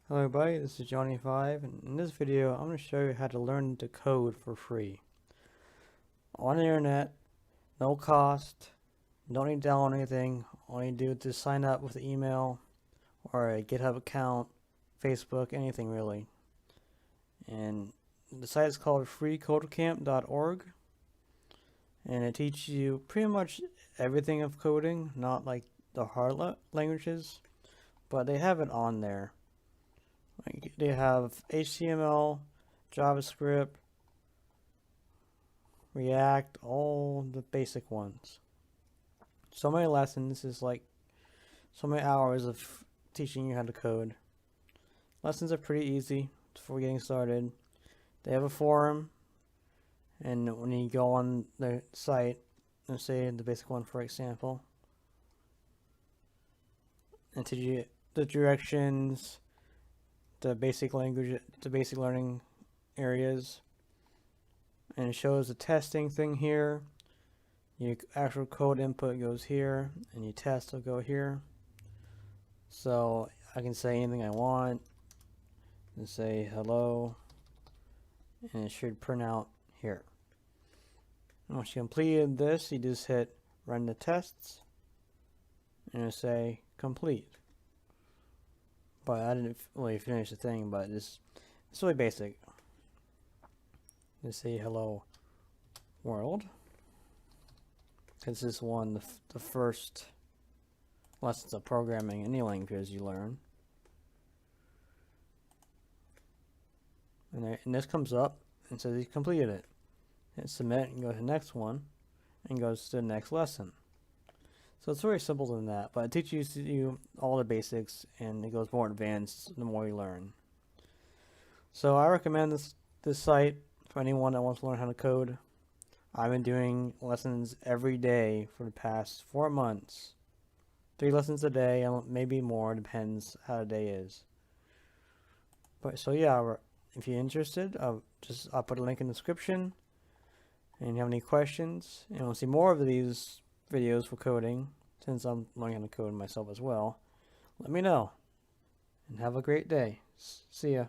Hello everybody, this is Johnny5, and in this video I'm going to show you how to learn to code for free. On the internet, no cost, don't need to download anything, all you do is sign up with an email or a GitHub account, Facebook, anything really. And the site is called FreeCodeCamp.org, and it teaches you pretty much everything of coding, not like the hard languages, but they have it on there. They have HTML, JavaScript, React, all the basic ones. So many lessons is like so many hours of teaching you how to code. Lessons are pretty easy for getting started. They have a forum, and when you go on the site, let's say the basic one for example, and teach you the directions, the basic language, the basic learning areas, and it shows the testing thing here. Your actual code input goes here, and your test will go here. So I can say anything I want, and say hello, and it should print out here. And once you completed this, you just hit run the tests, and it'll say complete. But I didn't really finish the thing, but it's really basic. Just say hello world. This is the first lessons of programming, any languages you learn. And this comes up and says you completed it. Hit submit and go to the next one, and goes to the next lesson. So it's very simple than that, but it teaches you all the basics, and it goes more advanced the more you learn. So I recommend this site for anyone that wants to learn how to code. I've been doing lessons every day for the past 4 months. 3 lessons a day, maybe more, depends how the day is. But so yeah, if you're interested, I'll put a link in the description. And if you have any questions and want to see more of these videos for coding, since I'm learning how to code myself as well, let me know. And have a great day. See ya.